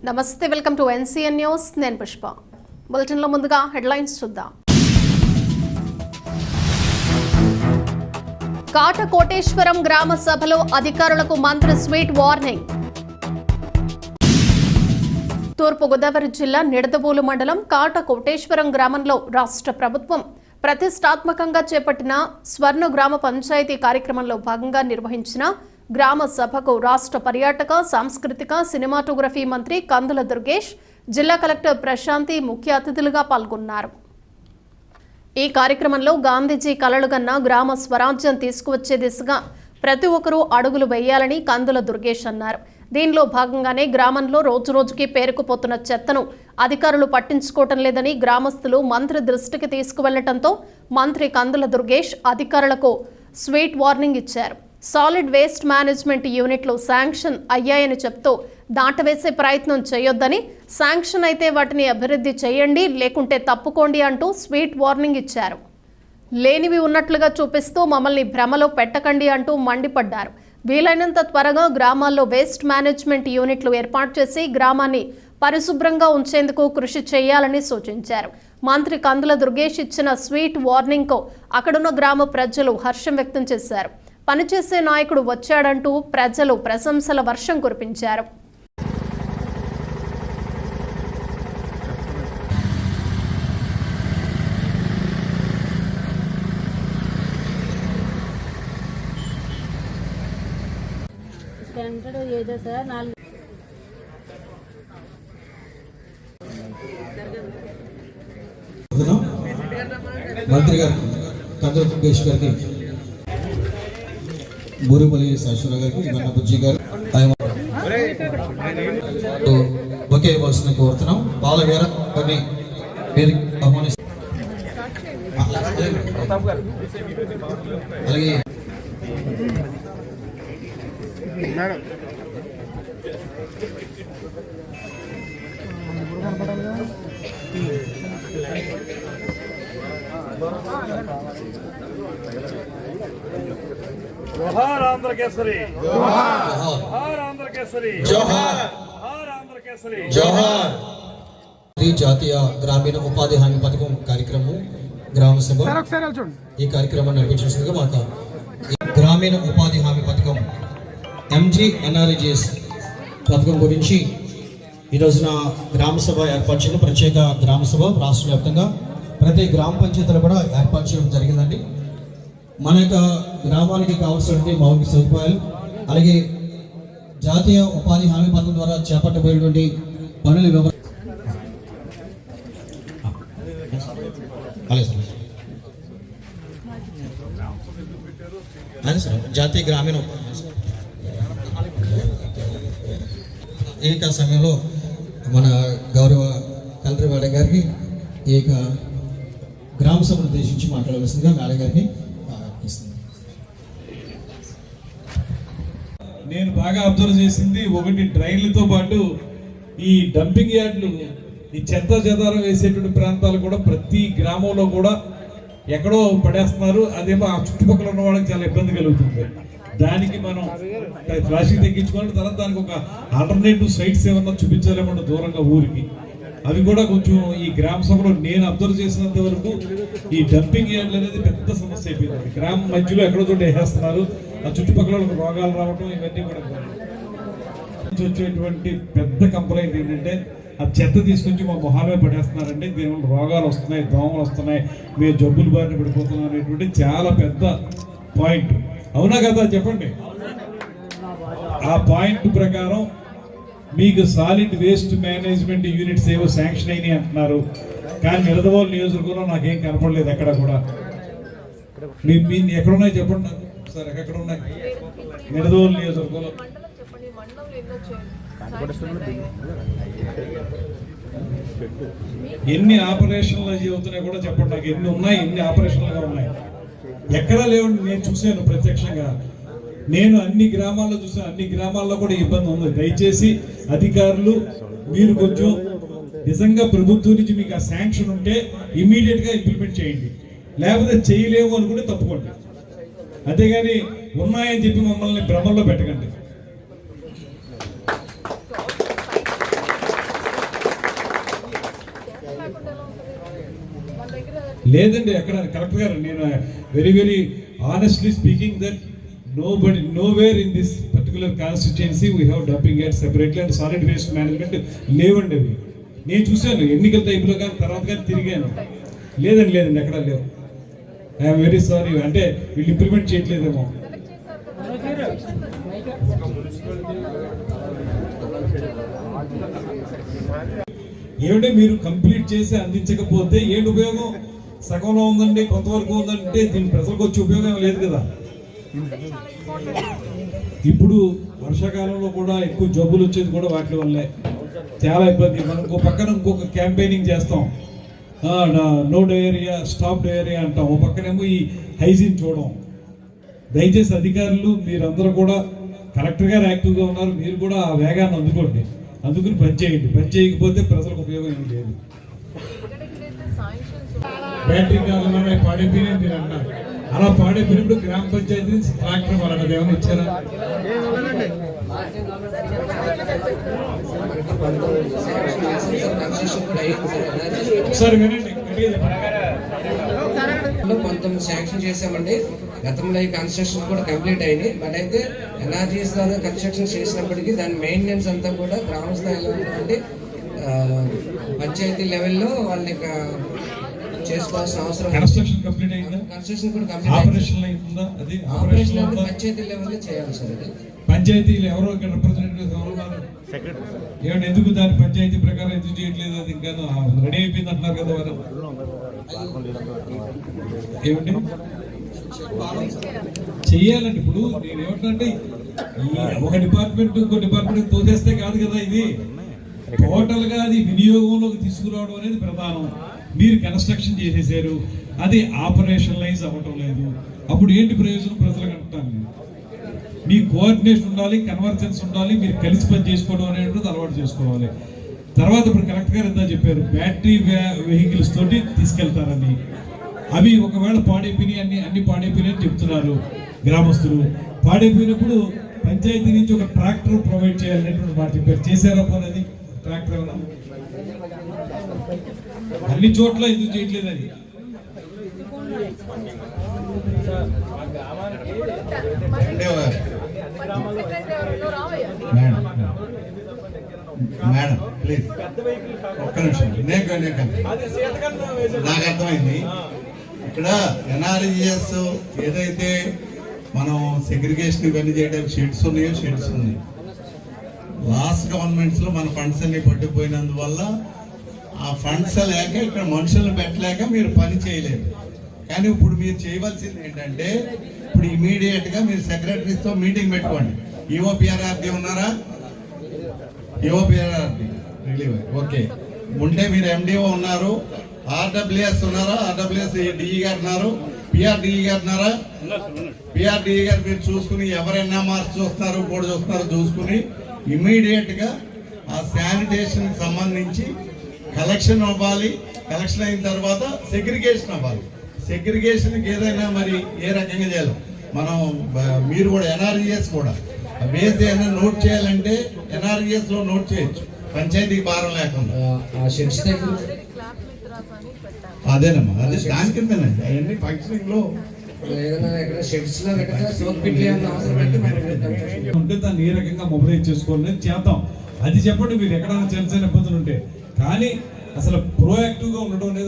నమస్తే, welcome to NCN news. నేను పుష్ప. బులెటిన్లో ముందుగా హెడ్లైన్స్ చూద్దాం. కాటకోటేశ్వరం గ్రామ సభలో అధికారులకు మంత్రి స్వీట్ వార్నింగ్. తూర్పుగోదావరి జిల్లా నిడదవోలు మండలం కాటకోటేశ్వరం గ్రామంలో రాష్ట్ర ప్రభుత్వం ప్రతిష్టాత్మకంగా చేపట్టిన స్వర్ణ గ్రామ పంచాయతీ కార్యక్రమంలో భాగంగా నిర్వహించిన గ్రామ సభకు రాష్ట్ర పర్యాటక, సాంస్కృతిక, సినిమాటోగ్రఫీ మంత్రి కందుల దుర్గేష్, జిల్లా కలెక్టర్ ప్రశాంతి ముఖ్య అతిథులుగా పాల్గొన్నారు. ఈ కార్యక్రమంలో గాంధీజీ కలలుగన్న గ్రామ స్వరాజ్యం తీసుకువచ్చే దిశగా ప్రతి ఒక్కరూ అడుగులు వేయాలని కందుల దుర్గేష్ అన్నారు. దీనిలో భాగంగానే గ్రామంలో రోజురోజుకి పేరుకుపోతున్న చెత్తను అధికారులు పట్టించుకోవటం లేదని గ్రామస్తులు మంత్రి దృష్టికి తీసుకువెళ్లటంతో మంత్రి కందుల దుర్గేష్ అధికారులకు స్వీట్ వార్నింగ్ ఇచ్చారు. సాలిడ్ వేస్ట్ మేనేజ్మెంట్ యూనిట్లు శాంక్షన్ అయ్యాయని చెప్తూ దాటవేసే ప్రయత్నం చేయొద్దని, శాంక్షన్ అయితే వాటిని అభివృద్ధి చేయండి, లేకుంటే తప్పుకోండి అంటూ స్వీట్ వార్నింగ్ ఇచ్చారు. లేనివి ఉన్నట్లుగా చూపిస్తూ మమ్మల్ని భ్రమలో పెట్టకండి అంటూ మండిపడ్డారు. వీలైనంత త్వరగా గ్రామాల్లో వేస్ట్ మేనేజ్మెంట్ యూనిట్లు ఏర్పాటు చేసి గ్రామాన్ని పరిశుభ్రంగా ఉంచేందుకు కృషి చేయాలని సూచించారు. మంత్రి కందుల దుర్గేష్ ఇచ్చిన స్వీట్ వార్నింగ్కు అక్కడున్న గ్రామ ప్రజలు హర్షం వ్యక్తం చేశారు. పనిచేసే నాయకుడు వచ్చాడంటూ ప్రజలు ప్రశంసల వర్షం కురిపించారు. మంత్రి గారు కందుల దుర్గేష్ గారికి, బూరిపల్లి శాశ్వత గారికి, వన్న బుజ్జి గారు ఒకే ఇవ్వాల్సిన కోరుతున్నాం. బాలవీర గారిని ఆహ్వానిస్తాం. అలాగే జోహార్ ఆంధ్ర కేసరి, జోహార్ ఆంధ్ర కేసరి, జోహార్ ఆంధ్ర కేసరి, జోహార్. జాతీయ గ్రామీణ ఉపాధి హామీ పథకం కార్యక్రమం గ్రామ సభ ఈ కార్యక్రమాన్ని నడిపించాల్సిందిగా మాకు గ్రామీణ ఉపాధి హామీ పథకం MGNRGS పథకం గురించి ఈ రోజున గ్రామ సభ ఏర్పాటు చేయడం, ప్రత్యేక గ్రామ సభ రాష్ట్ర వ్యాప్తంగా ప్రతి గ్రామ పంచాయతీలో కూడా ఏర్పాటు చేయడం జరిగిందండి. మన యొక్క గ్రామానికి కావాల్సినటువంటి మౌలిక సదుపాయాలు, అలాగే జాతీయ ఉపాధి హామీ పథకం ద్వారా చేపట్టబోయేటువంటి పనుల వివరాలు, జాతీయ గ్రామీణ ఈ సమయంలో మన గౌరవ కలెక్టర్ మేడం గారికి ఈ గ్రామ సభను ఉద్దేశించి మాట్లాడవలసిందిగా మేడం గారిని నేను బాగా అబ్జర్వ్ చేసింది ఒకటి, డ్రైన్లతో పాటు ఈ డంపింగ్ యార్డ్లు, ఈ చెత్త చెదారం వేసేటువంటి ప్రాంతాలు కూడా ప్రతి గ్రామంలో కూడా ఎక్కడో పడేస్తున్నారు. అదేమో ఆ చుట్టుపక్కల ఉన్న వాళ్ళకి చాలా ఇబ్బంది కలుగుతుంది. దానికి మనం ప్లాస్టిక్ తగ్గించుకోవాలి. తర్వాత దానికి ఒక ఆల్టర్నేటివ్ సైట్స్ ఏమన్నా చూపించాలేమో దూరంగా ఊరికి. అవి కూడా కొంచెం ఈ గ్రామ సభలో నేను అబ్జర్వ్ చేసినంత వరకు ఈ డంపింగ్ యార్డ్లు అనేది పెద్ద సమస్య అయిపోయింది. గ్రామం మధ్యలో ఎక్కడో చోట వేసేస్తున్నారు. ఆ చుట్టుపక్కల రోగాలు రావటం, ఇవన్నీ కూడా వచ్చేటువంటి పెద్ద కంప్లైంట్ ఏంటంటే ఆ చెత్త తీసుకొచ్చి మా మొహాలే పడేస్తున్నారండి, దీనివల్ల రోగాలు వస్తున్నాయి, దోమలు వస్తున్నాయి, మేము జబ్బులు బారిన పడిపోతున్నాం అనేటువంటి చాలా పెద్ద పాయింట్. అవునా కదా చెప్పండి. ఆ పాయింట్ ప్రకారం మీకు సాలిడ్ వేస్ట్ మేనేజ్మెంట్ యూనిట్స్ ఏవో శాంక్షన్ అయినాయి అంటున్నారు, కానీ నిడదవోలు నియోజకవర్గంలో నాకేం కనపడలేదు ఎక్కడ కూడా. మీ ఎక్కడున్నాయి చెప్పండి సార్, ఎక్కడ ఉన్నాయి నిడదవోలు నియోజకవర్గంలో? ఎన్ని ఆపరేషన్లు అవుతున్నాయి కూడా చెప్పండి నాకు. ఎన్ని ఉన్నాయి, ఎన్ని ఆపరేషన్లుగా ఉన్నాయి? ఎక్కడా లేవండి. నేను చూశాను ప్రత్యక్షంగా. నేను అన్ని గ్రామాల్లో చూసాను. అన్ని గ్రామాల్లో కూడా ఇబ్బంది ఉంది. దయచేసి అధికారులు మీరు కొంచెం నిజంగా ప్రభుత్వం నుంచి మీకు ఆ శాంక్షన్ ఉంటే ఇమీడియట్గా ఇంప్లిమెంట్ చేయండి, లేకపోతే చేయలేము అనుకుంటే తప్పుకోండి. అంతేగాని ఉన్నాయని చెప్పి మమ్మల్ని భ్రమల్లో పెట్టకండి. లేదండి ఎక్కడ కలెక్టర్ గారు, నేను very very honestly speaking that nowhere in this particular constituency we have dumping yard separately and solid waste management లేవండి అవి. నేను చూశాను ఎన్నికల టైంలో కానీ తర్వాత కానీ తిరిగాను. లేదండి ఎక్కడ లేవు. I'm very sorry. అంటే వీళ్ళు ఇంప్లిమెంట్ చేయట్లేదేమో. ఏమిటంటే మీరు కంప్లీట్ చేసి అందించకపోతే ఏంటి ఉపయోగం? సగంలో ఉందండి, కొంతవరకు ఉందంటే దీని ప్రజలకు వచ్చే ఉపయోగం లేదు కదా. ఇప్పుడు వర్షాకాలంలో కూడా ఎక్కువ జబ్బులు వచ్చేది కూడా వాటి వల్లే. చాలా ఇబ్బంది. మనం ఇంకొక క్యాంపెయినింగ్ చేస్తాం, నో డయేరియా స్టాప్ డయేరియా అంటాం. ఓ పక్కనేమో ఈ హైజీన్ చూడడం. దయచేసి అధికారులు మీరందరూ కూడా, కలెక్టర్ గారు యాక్టివ్గా ఉన్నారు, మీరు కూడా ఆ వేగాన్ని అందుకోండి. అందుకుని పని చేయండి. పని చేయకపోతే ప్రజలకు ఉపయోగం ఏమి లేదు. బ్యాటరీ కాలంలోనే పాడైపోయినాయి మీరు అన్నారు. అలా పాడైపోయినప్పుడు గ్రామ పంచాయతీ నుంచి ట్రాక్టర్ వాళ్ళకి ఏమైనా ఇచ్చారా? ఒకసారి వినండి. కొంత శాంక్షన్ చేసామండి. గతంలో ఈ కన్స్ట్రక్షన్ కూడా కంప్లీట్ అయింది. బట్ అయితే ఎన్ఆర్జీఎస్ ద్వారా కన్స్ట్రక్షన్ చేసినప్పటికీ దాని మెయింటెనెన్స్ అంతా కూడా గ్రామ స్థాయిలో ఉన్నటువంటి పంచాయతీ లెవెల్లో వాళ్ళని చేసుకోవాల్సిన అవసరం. కన్స్ట్రక్షన్ కంప్లీట్ అయిందా? కన్స్ట్రక్షన్ కూడా కంప్లీట్ ఆపరేషన్ అయిందా? అది ఆపరేషన్ అంటే పంచాయతీ లెవెల్లో చేయాలి సార్. అది పంచాయతీలు ఎవరో ఇక్కడ రిప్రజెంటేటివ్స్ ఎవరు ఉన్నారు? ఏమంటే ఎందుకు దాని పంచాయతీ ప్రకారం ఎందుకు చేయట్లేదు? అది ఇంకా రెడీ అయిపోయింది అంటున్నారు కదా వారు. ఏమండి చెయ్యాలండి. ఇప్పుడు నేను ఏమంటే ఒక డిపార్ట్మెంట్ ఇంకో డిపార్ట్మెంట్ తోచేస్తే కాదు కదా. ఇది టోటల్ గా అది వినియోగంలోకి తీసుకురావడం అనేది ప్రధానం. మీరు కన్స్ట్రక్షన్ చేసేసారు, అది ఆపరేషనలైజ్ అవ్వటం లేదు. అప్పుడు ఏంటి ప్రయోజనం ప్రజలకు అంటాను? మీ కోఆర్డినేషన్ ఉండాలి, కన్వర్జెన్స్ ఉండాలి, మీరు కలిసి పని చేసుకోవడం అనేటువంటిది అలవాటు చేసుకోవాలి. తర్వాత ఇప్పుడు కలెక్టర్ గారు ఎంత చెప్పారు, బ్యాటరీ వెహికల్స్ తోటి తీసుకెళ్తారని. అవి ఒకవేళ పాడైపోయినాయి, అన్ని పాడైపోయినాయి అని చెప్తున్నారు గ్రామస్తులు. పాడైపోయినప్పుడు పంచాయతీ నుంచి ఒక ట్రాక్టర్ ప్రొవైడ్ చేయాలనేటువంటి మాట చెప్పారు. చేశారా పోనీ ట్రాక్టర్? అన్ని చోట్ల ఎందుకు చేయట్లేదు? అది మేడం ప్లీజ్ ఒక్క నిమిషం. నాకు అర్థమైంది. ఇక్కడ ఎన్ఆర్ఈఎస్ ఏదైతే మనం సెగ్రిగేషన్ ఇవన్నీ చేయడానికి షెడ్స్ ఉన్నాయో షెడ్స్ ఉన్నాయి. లాస్ట్ గవర్నమెంట్స్ లో మన ఫండ్స్ అన్ని పట్టుకుపోయినందువల్ల ఆ ఫండ్స్ లేక ఇక్కడ మనుషులను పెట్టలేక మీరు పని చేయలేదు. కానీ ఇప్పుడు మీరు చేయవలసింది ఏంటంటే, ఇప్పుడు ఇమీడియట్ గా మీరు సెక్రటరీస్తో మీటింగ్ పెట్టుకోండి. ఈఓపిఆర్ఆర్డి ఉన్నారా? ఈఓపిఆర్ఆర్డి రిలీవ్ ఓకే ఉంటే మీరు ఎండిఓ ఉన్నారు, ఆర్డబ్ల్యూఎస్ ఉన్నారా? ఆర్డబ్ల్యూఎస్ డిఈ గారు ఉన్నారు, పిఆర్డిఈ గారు ఉన్నారా? పిఆర్డిఈ గారు మీరు చూసుకుని ఎవరైనా మార్క్స్ చూస్తున్నారు, బోర్డు చూస్తున్నారు చూసుకుని ఇమీడియట్ గా ఆ శానిటేషన్ సంబంధించి కలెక్షన్ అవ్వాలి. కలెక్షన్ అయిన తర్వాత సెగ్రిగేషన్ అవ్వాలి. సెగ్రిగేషన్కి ఏదైనా మరి ఏ రకంగా చేయాలి మనం, మీరు కూడా ఎన్ఆర్ఈఎస్ కూడా వేసి ఏమైనా నోట్ చేయాలంటే ఎన్ఆర్ఈఎస్ లో నోట్ చేయొచ్చు, పంచాయతీకి భారం లేకుండా. అదేనమ్మా, అదే దాని కిందనండి అవన్నీ ఫంక్షనింగ్ లో ఉంటే దాన్ని ఏ రకంగా మొబైలైజ్ చేసుకోవాలని చేద్దాం. అది చెప్పండి. మీరు ఎక్కడైనా చిన్న చిన్న ఇబ్బందులు ఉంటే, కానీ అసలు ప్రోయాక్టివ్గా ఉండడం అనేది